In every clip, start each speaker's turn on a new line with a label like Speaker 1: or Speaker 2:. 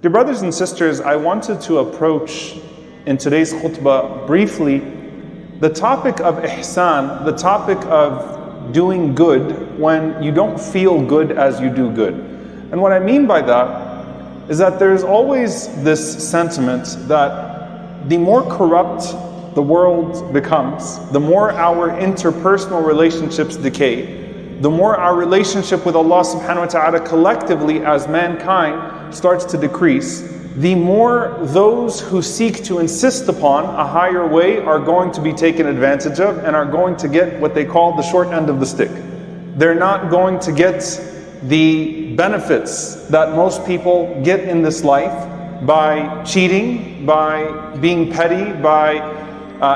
Speaker 1: Dear brothers and sisters, I wanted to approach in today's khutbah briefly the topic of ihsan, the topic of doing good when you don't feel good as you do good. And what I mean by that is that there's always this sentiment that the more corrupt the world becomes, the more our interpersonal relationships decay, the more our relationship with Allah subhanahu wa ta'ala collectively as mankind starts to decrease, the more those who seek to insist upon a higher way are going to be taken advantage of and are going to get what they call the short end of the stick. They're not going to get the benefits that most people get in this life by cheating, by being petty, by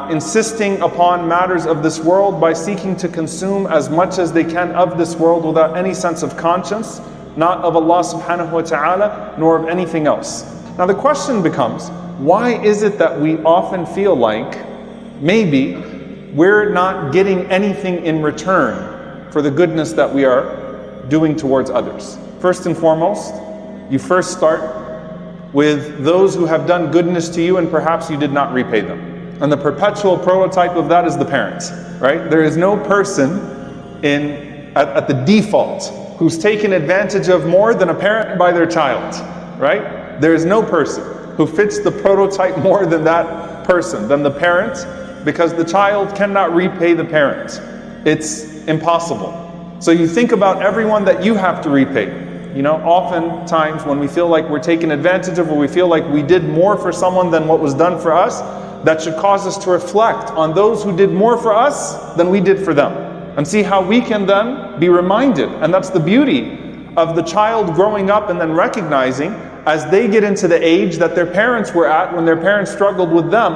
Speaker 1: insisting upon matters of this world, by seeking to consume as much as they can of this world without any sense of conscience, not of Allah subhanahu wa ta'ala, nor of anything else. Now the question becomes, why is it that we often feel like maybe we're not getting anything in return for the goodness that we are doing towards others? First and foremost, you first start with those who have done goodness to you and perhaps you did not repay them. And the perpetual prototype of that is the parents, right? There is no person at the default who's taken advantage of more than a parent by their child, right? There is no person who fits the prototype more than that person, than the parent, because the child cannot repay the parent. It's impossible. So you think about everyone that you have to repay. You know, oftentimes when we feel like we're taken advantage of, or we feel like we did more for someone than what was done for us, that should cause us to reflect on those who did more for us than we did for them, and see how we can then be reminded. And that's the beauty of the child growing up and then recognizing as they get into the age that their parents were at when their parents struggled with them,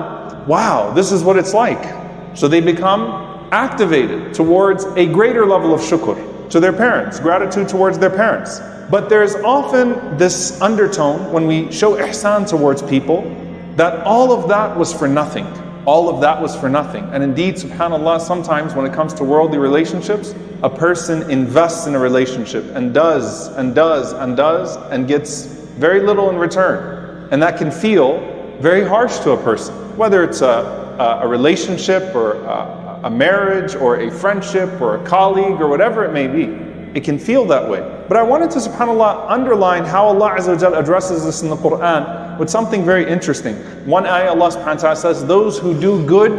Speaker 1: wow, this is what it's like. So they become activated towards a greater level of shukr to their parents, gratitude towards their parents. But there's often this undertone when we show ihsan towards people, that all of that was for nothing. All of that was for nothing. And indeed, subhanAllah, sometimes when it comes to worldly relationships, a person invests in a relationship and does and does and does and gets very little in return. And that can feel very harsh to a person, whether it's a relationship or a marriage or a friendship or a colleague or whatever it may be. It can feel that way. But I wanted to, subhanAllah, underline how Allah Azza wa Jal addresses this in the Quran with something very interesting. One ayah, Allah subhanahu wa ta'ala says, those who do good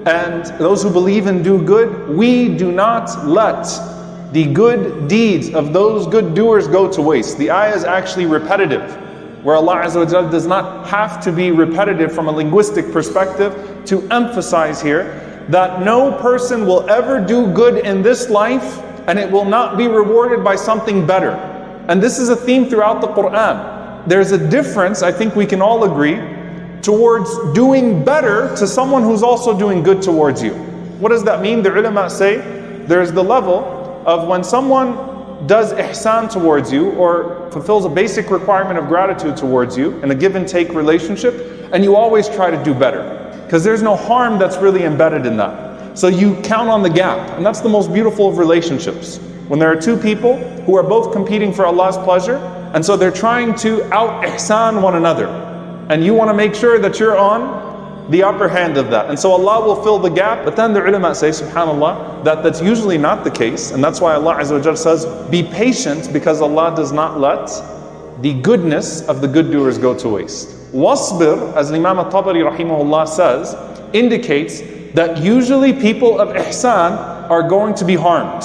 Speaker 1: and those who believe and do good, we do not let the good deeds of those good doers go to waste. The ayah is actually repetitive, where Allah Azza wa Jal does not have to be repetitive from a linguistic perspective to emphasize here that no person will ever do good in this life and it will not be rewarded by something better. And this is a theme throughout the Quran. There's a difference, I think we can all agree, towards doing better to someone who's also doing good towards you. What does that mean? The ulama say there's the level of when someone does ihsan towards you or fulfills a basic requirement of gratitude towards you in a give and take relationship, and you always try to do better because there's no harm that's really embedded in that. So you count on the gap, and that's the most beautiful of relationships. When there are two people who are both competing for Allah's pleasure, and so they're trying to out-ihsan one another, and you want to make sure that you're on the upper hand of that. And so Allah will fill the gap, but then the ulama say, subhanAllah, that's usually not the case, and that's why Allah Azza wa Jalla says, be patient, because Allah does not let the goodness of the good doers go to waste. Wasbir, as Imam al-Tabari rahimahullah says, indicates that usually people of ihsan are going to be harmed.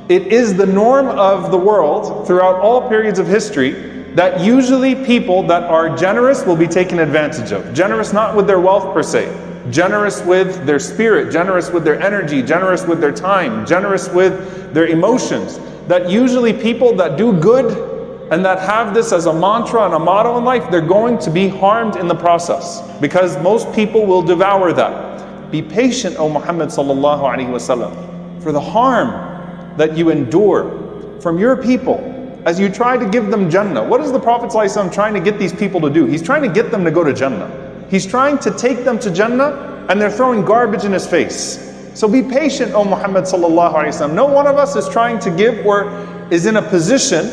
Speaker 1: It is the norm of the world throughout all periods of history that usually people that are generous will be taken advantage of. Generous not with their wealth per se, generous with their spirit, generous with their energy, generous with their time, generous with their emotions. That usually people that do good and that have this as a mantra and a motto in life, they're going to be harmed in the process, because most people will devour that. Be patient, O Muhammad sallallahu alaihi wasallam, for the harm that you endure from your people as you try to give them Jannah. What is the Prophet sallallahu alaihi wasallam trying to get these people to do? He's trying to get them to go to Jannah. He's trying to take them to Jannah, and they're throwing garbage in his face. So be patient, O Muhammad sallallahu alaihi wasallam. No one of us is trying to give or is in a position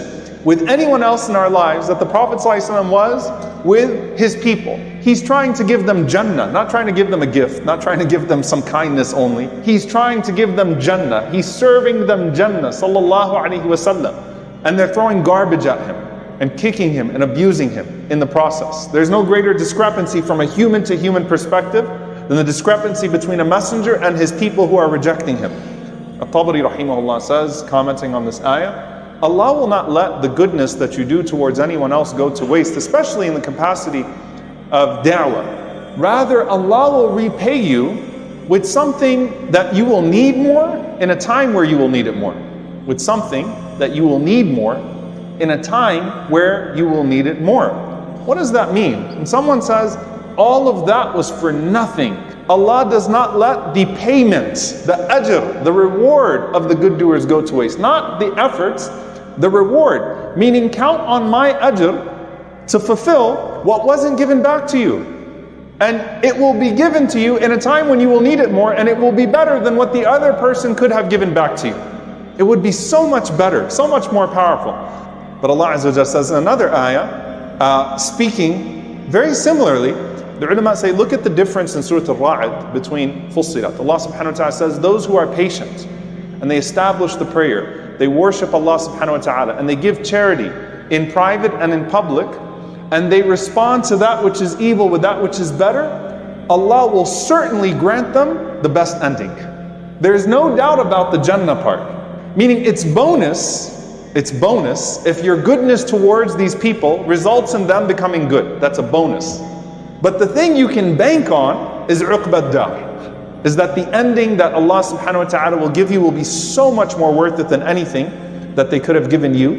Speaker 1: with anyone else in our lives that the Prophet ﷺ was with his people. He's trying to give them Jannah, not trying to give them a gift, not trying to give them some kindness only. He's trying to give them Jannah. He's serving them Jannah, sallallahu alaihi wasallam. And they're throwing garbage at him and kicking him and abusing him in the process. There's no greater discrepancy from a human to human perspective than the discrepancy between a messenger and his people who are rejecting him. At-Tabari rahimahullah says, commenting on this ayah, Allah will not let the goodness that you do towards anyone else go to waste, especially in the capacity of da'wah. Rather, Allah will repay you with something that you will need more in a time where you will need it more. With something that you will need more in a time where you will need it more. What does that mean? When someone says, all of that was for nothing, Allah does not let the payment, the ajr, the reward of the good doers go to waste. Not the efforts, the reward. Meaning, count on my ajr to fulfill what wasn't given back to you. And it will be given to you in a time when you will need it more, and it will be better than what the other person could have given back to you. It would be so much better, so much more powerful. But Allah Azza wa Jalla says in another ayah, speaking very similarly, the ulama say, look at the difference in Surah Al-Ra'd between Fussilat. Allah subhanahu wa ta'ala says, those who are patient and they establish the prayer, they worship Allah subhanahu wa ta'ala, and they give charity in private and in public, and they respond to that which is evil with that which is better, Allah will certainly grant them the best ending. There is no doubt about the Jannah part. Meaning it's bonus if your goodness towards these people results in them becoming good. That's a bonus. But the thing you can bank on is uqbad dar, is that the ending that Allah subhanahu wa ta'ala will give you will be so much more worth it than anything that they could have given you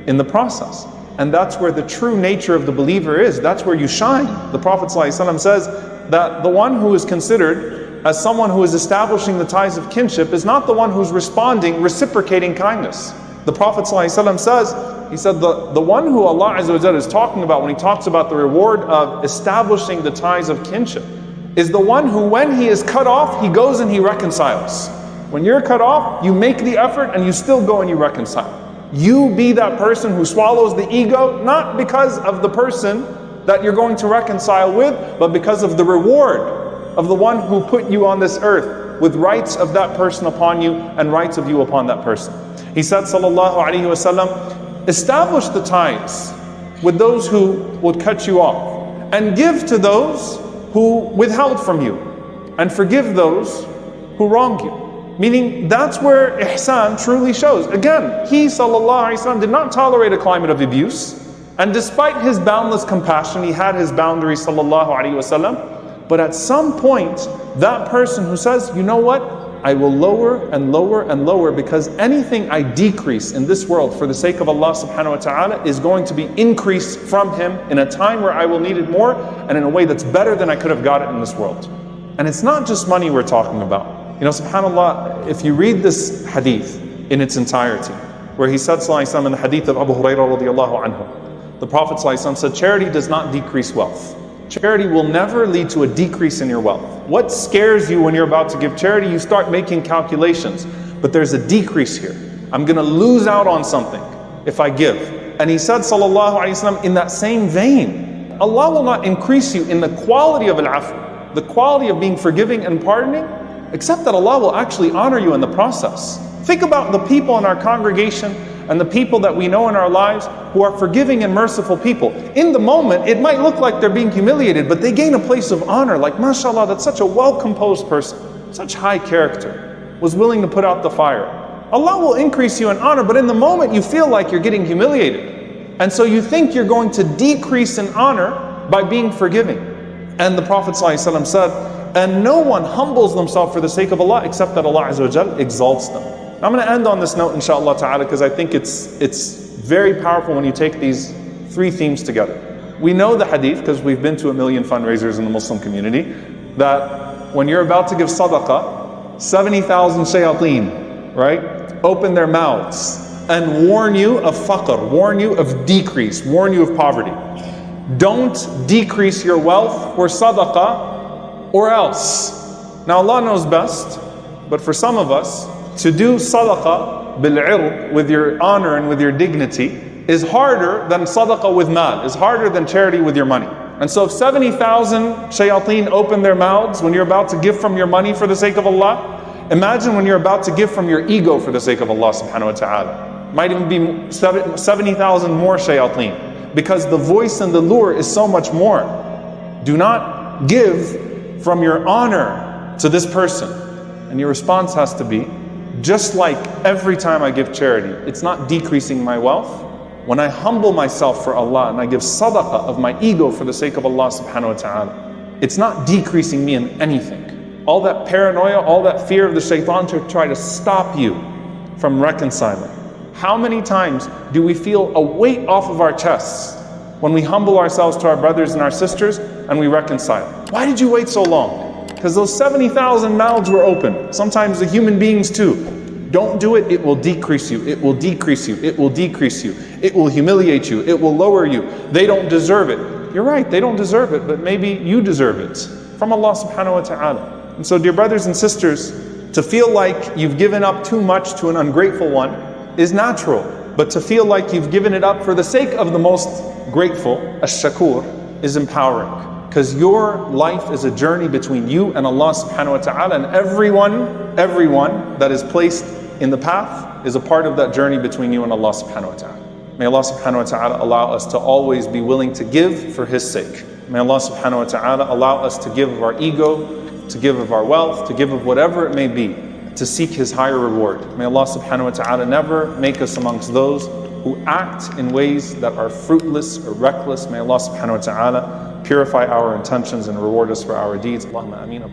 Speaker 1: in the process. And that's where the true nature of the believer is. That's where you shine. The Prophet ﷺ says that the one who is considered as someone who is establishing the ties of kinship is not the one who's responding, reciprocating kindness. The Prophet ﷺ says, he said the one who Allah Azza wa Jalla is talking about when he talks about the reward of establishing the ties of kinship is the one who, when he is cut off, he goes and he reconciles. When you're cut off, you make the effort and you still go and you reconcile. You be that person who swallows the ego, not because of the person that you're going to reconcile with, but because of the reward of the one who put you on this earth with rights of that person upon you and rights of you upon that person. He said, sallallahu alaihi wasallam, establish the ties with those who would cut you off, and give to those who withheld from you, and forgive those who wronged you. Meaning that's where ihsan truly shows. Again, he sallallahu alaihi wasallam did not tolerate a climate of abuse, and despite his boundless compassion, he had his boundaries sallallahu alaihi wasallam. But at some point, that person who says, you know what, I will lower and lower and lower, because anything I decrease in this world for the sake of Allah subhanahu wa ta'ala is going to be increased from him in a time where I will need it more, and in a way that's better than I could have got it in this world. And it's not just money we're talking about. You know, subhanAllah, if you read this hadith in its entirety, where he said sallallahu alaihi wasallam in the hadith of Abu Hurairah radiallahu anhu, the Prophet sallallahu alaihi wasallam said, charity does not decrease wealth. Charity will never lead to a decrease in your wealth. What scares you when you're about to give charity? You start making calculations, but there's a decrease here. I'm going to lose out on something if I give. And he said, sallallahu alaihi wasallam, in that same vein, Allah will not increase you in the quality of al-afu, the quality of being forgiving and pardoning, except that Allah will actually honor you in the process. Think about the people in our congregation and the people that we know in our lives who are forgiving and merciful people. In the moment, it might look like they're being humiliated, but they gain a place of honor. Like, mashallah, that's such a well-composed person, such high character, was willing to put out the fire. Allah will increase you in honor, but in the moment you feel like you're getting humiliated. And so you think you're going to decrease in honor by being forgiving. And the Prophet ﷺ said, and no one humbles themselves for the sake of Allah except that Allah Azza wa Jal exalts them. I'm going to end on this note, inshallah ta'ala, because I think it's very powerful when you take these three themes together. We know the hadith, because we've been to 1 million fundraisers in the Muslim community, that when you're about to give sadaqah, 70,000 shayateen, right, open their mouths and warn you of faqr, warn you of decrease, warn you of poverty. Don't decrease your wealth for sadaqah or else. Now Allah knows best, but for some of us, to do sadaqah bil-'ird, with your honor and with your dignity, is harder than sadaqah with mal, is harder than charity with your money. And so if 70,000 shayateen open their mouths when you're about to give from your money for the sake of Allah, imagine when you're about to give from your ego for the sake of Allah subhanahu wa ta'ala. Might even be 70,000 more shayateen, because the voice and the lure is so much more. Do not give from your honor to this person. And your response has to be, just like every time I give charity, it's not decreasing my wealth. When I humble myself for Allah and I give sadaqah of my ego for the sake of Allah subhanahu wa ta'ala, it's not decreasing me in anything. All that paranoia, all that fear of the shaitan to try to stop you from reconciling. How many times do we feel a weight off of our chests when we humble ourselves to our brothers and our sisters and we reconcile? Why did you wait so long? Because those 70,000 mouths were open. Sometimes the human beings too. Don't do it, it will decrease you, it will decrease you, it will decrease you, it will humiliate you, it will lower you. They don't deserve it. You're right, they don't deserve it, but maybe you deserve it from Allah subhanahu wa ta'ala. And so dear brothers and sisters, to feel like you've given up too much to an ungrateful one is natural, but to feel like you've given it up for the sake of the most grateful, ash-shakur, is empowering. Because your life is a journey between you and Allah subhanahu wa ta'ala, and everyone that is placed in the path is a part of that journey between you and Allah subhanahu wa ta'ala. May Allah subhanahu wa ta'ala allow us to always be willing to give for His sake. May Allah subhanahu wa ta'ala allow us to give of our ego, to give of our wealth, to give of whatever it may be, to seek His higher reward. May Allah subhanahu wa ta'ala never make us amongst those who act in ways that are fruitless or reckless. May Allah subhanahu wa ta'ala purify our intentions and reward us for our deeds. Allahumma ameen.